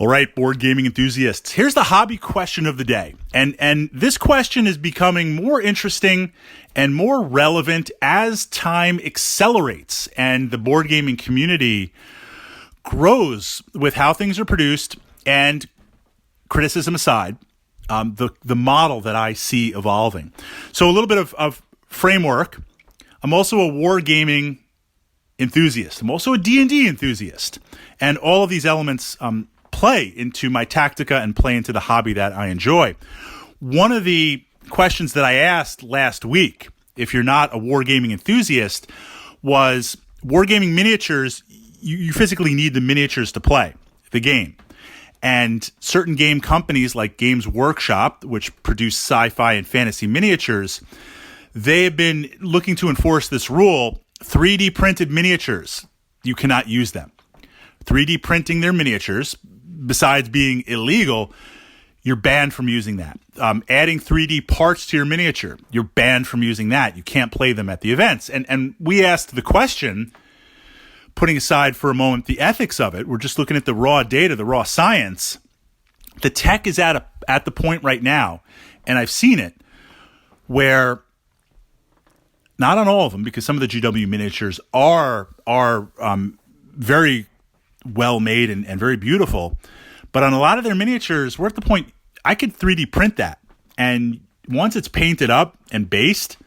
All right, board gaming enthusiasts, here's the hobby question of the day. And this question is becoming more interesting and more relevant as time accelerates and the board gaming community grows with how things are produced. And criticism aside, the model that I see evolving. So a little bit of framework. I'm also a wargaming enthusiast. I'm also a D&D enthusiast. And all of these elements play into my tactica and play into the hobby that I enjoy. One of the questions that I asked last week, if you're not a wargaming enthusiast, was wargaming miniatures, you physically need the miniatures to play the game. And certain game companies like Games Workshop, which produce sci-fi and fantasy miniatures, they have been looking to enforce this rule. 3D printed miniatures, you cannot use them. 3D printing their miniatures, besides being illegal, you're banned from using that. Adding 3D parts to your miniature, you're banned from using that. You can't play them at the events. And we asked the question, putting aside for a moment the ethics of it, we're just looking at the raw data, the raw science. The tech is at the point right now, and I've seen it, where not on all of them, because some of the GW miniatures are very well made and very beautiful. But on a lot of their miniatures, we're at the point I could 3D print that. And once it's painted up and based,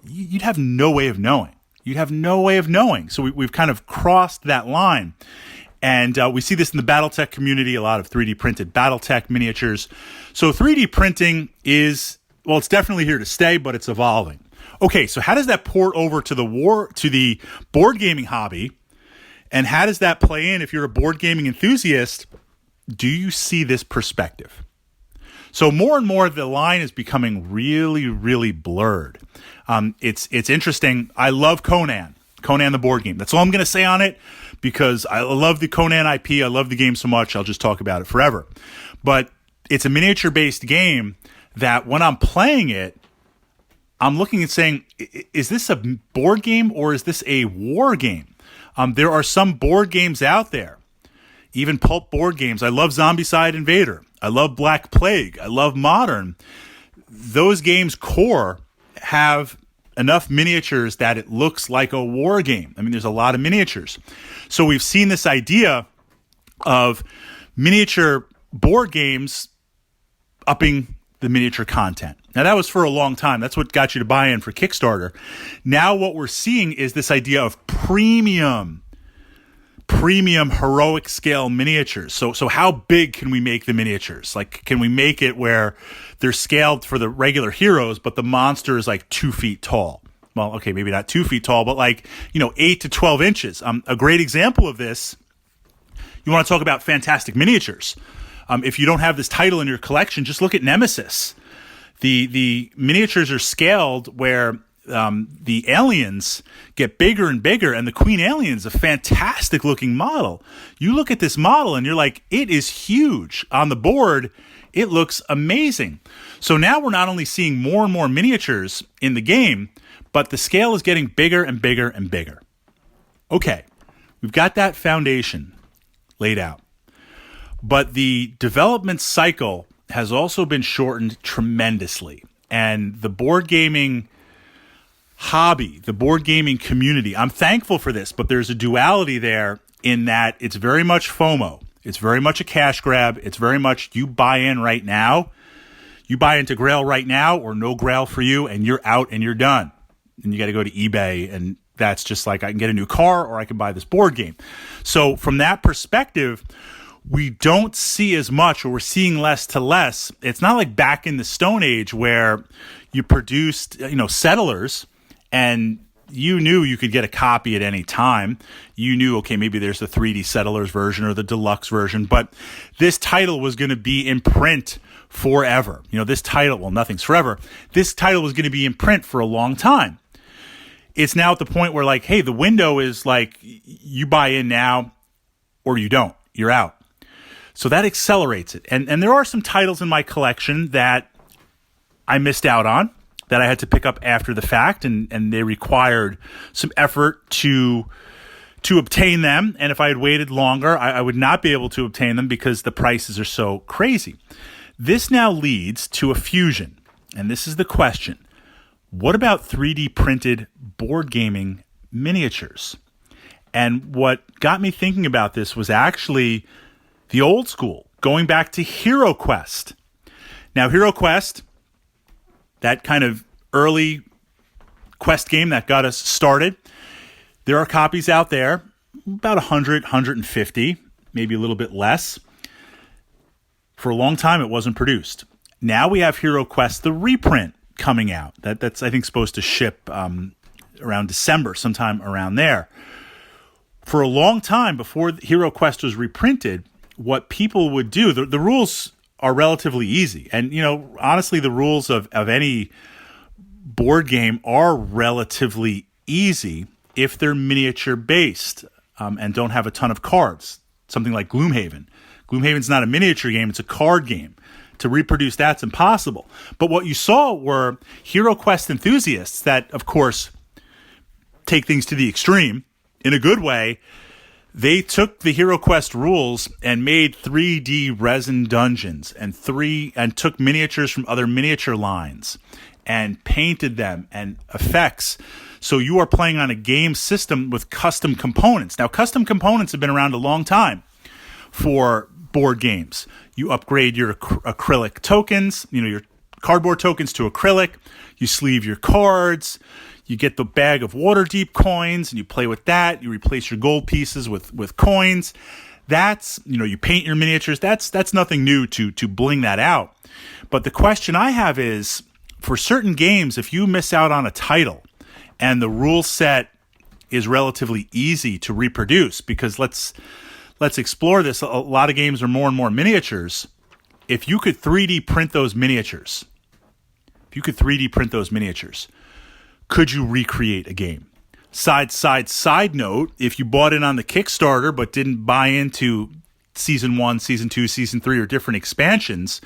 you'd have no way of knowing. You'd have no way of knowing. So we've kind of crossed that line. And we see this in the Battletech community, a lot of 3D printed Battletech miniatures. So 3D printing is, well, it's definitely here to stay, but it's evolving. Okay, so how does that port over to the board gaming hobby? And how does that play in if you're a board gaming enthusiast? Do you see this perspective? So more and more, the line is becoming really, really blurred. It's interesting. I love Conan the board game. That's all I'm going to say on it, because I love the Conan IP. I love the game so much, I'll just talk about it forever. But it's a miniature-based game that when I'm playing it, I'm looking and saying, is this a board game or is this a war game? There are some board games out there, even pulp board games. I love Zombicide Invader. I love Black Plague. I love Modern. Those games core have enough miniatures that it looks like a war game. I mean, there's a lot of miniatures. So we've seen this idea of miniature board games upping the miniature content. Now, that was for a long time. That's what got you to buy in for Kickstarter. Now what we're seeing is this idea of premium heroic scale miniatures. So how big can we make the miniatures? Like, can we make it where they're scaled for the regular heroes, but the monster is like 2 feet tall? Well, okay, maybe not 2 feet tall, but 8 to 12 inches. A great example of this, you want to talk about fantastic miniatures. If you don't have this title in your collection, just look at Nemesis. The miniatures are scaled where the aliens get bigger and bigger, and the Queen Alien is a fantastic looking model. You look at this model and you're like, it is huge. On the board, it looks amazing. So now we're not only seeing more and more miniatures in the game, but the scale is getting bigger and bigger and bigger. Okay, we've got that foundation laid out. But the development cycle has also been shortened tremendously. And the board gaming hobby, the board gaming community, I'm thankful for this, but there's a duality there in that it's very much FOMO. It's very much a cash grab. It's very much you buy in right now. You buy into Grail right now or no Grail for you, and you're out and you're done. And you got to go to eBay, and that's just like I can get a new car or I can buy this board game. So from that perspective, we don't see as much, or we're seeing less to less. It's not like back in the Stone Age where you produced, settlers, and you knew you could get a copy at any time. You knew, okay, maybe there's the 3D Settlers version or the deluxe version, but this title was going to be in print forever. This title, well, nothing's forever. This title was going to be in print for a long time. It's now at the point where, hey, the window is you buy in now or you don't. You're out. So that accelerates it. And there are some titles in my collection that I missed out on, that I had to pick up after the fact, and they required some effort to to obtain them. And if I had waited longer, I would not be able to obtain them because the prices are so crazy. This now leads to a fusion. And this is the question. What about 3D printed board gaming miniatures? And what got me thinking about this was actually the old school, going back to Hero Quest. Now, Hero Quest, that kind of early Quest game that got us started, there are copies out there, about 100, 150, maybe a little bit less. For a long time, it wasn't produced. Now we have Hero Quest, the reprint, coming out. That's, I think, supposed to ship around December, sometime around there. For a long time, before Hero Quest was reprinted, what people would do, the rules are relatively easy. And, honestly, the rules of any board game are relatively easy if they're miniature based and don't have a ton of cards. Something like Gloomhaven. Gloomhaven's not a miniature game, it's a card game. To reproduce that's impossible. But what you saw were Hero Quest enthusiasts that, of course, take things to the extreme in a good way. They took the Hero Quest rules and made 3D resin dungeons and took miniatures from other miniature lines and painted them and effects. So you are playing on a game system with custom components. Now, custom components have been around a long time for board games. You upgrade your acrylic tokens, your cardboard tokens to acrylic. You sleeve your cards. You get the bag of Waterdeep coins and you play with that. You replace your gold pieces with coins. That's, you paint your miniatures. That's nothing new to bling that out. But the question I have is, for certain games, if you miss out on a title and the rule set is relatively easy to reproduce, because let's explore this. A lot of games are more and more miniatures. If you could 3D print those miniatures, could you recreate a game? Side note, if you bought in on the Kickstarter but didn't buy into Season 1, Season 2, Season 3, or different expansions,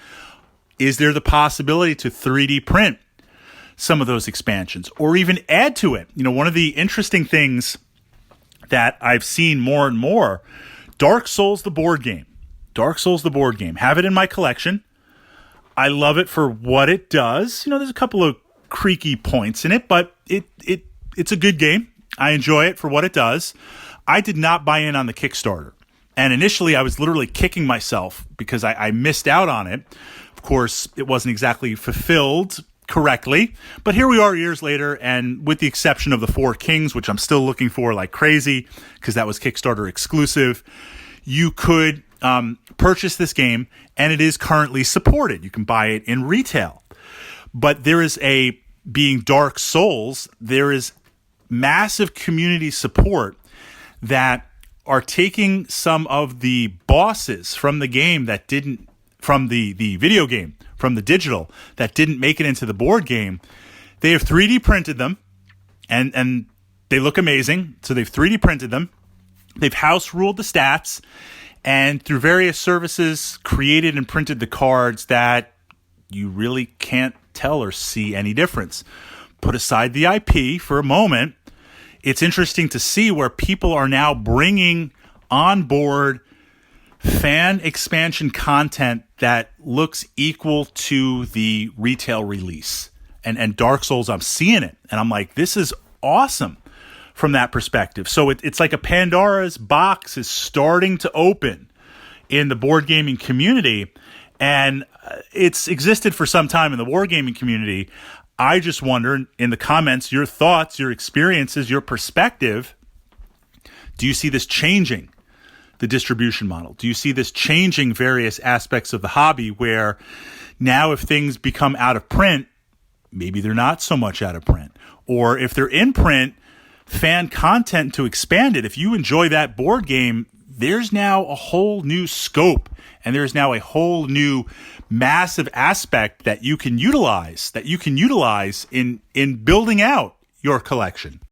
is there the possibility to 3D print some of those expansions or even add to it? One of the interesting things that I've seen more and more, Dark Souls, the board game. Have it in my collection. I love it for what it does. There's a couple of creaky points in it, but it's a good game. I enjoy it for what it does. I did not buy in on the Kickstarter. And initially, I was literally kicking myself because I missed out on it. Of course, it wasn't exactly fulfilled correctly. But here we are years later, and with the exception of the Four Kings, which I'm still looking for like crazy because that was Kickstarter exclusive, you could purchase this game, and it is currently supported. You can buy it in retail. But there is being Dark Souls, there is massive community support that are taking some of the bosses from the game that didn't, from the video game, from the digital, that didn't make it into the board game. They have 3D printed them, and they look amazing. So they've 3D printed them. They've house ruled the stats, and through various services created and printed the cards that you really can't tell or see any difference. Put aside the IP for a moment, it's interesting to see where people are now bringing on board fan expansion content that looks equal to the retail release. And Dark Souls, I'm seeing it, and I'm like, this is awesome from that perspective. So it's like a Pandora's box is starting to open in the board gaming community, and it's existed for some time in the wargaming community. I just wonder, in the comments, your thoughts, your experiences, your perspective, do you see this changing the distribution model? Do you see this changing various aspects of the hobby where now if things become out of print, maybe they're not so much out of print? Or if they're in print, fan content to expand it. If you enjoy that board game, there's now a whole new scope, and there's now a whole new massive aspect that you can utilize in building out your collection.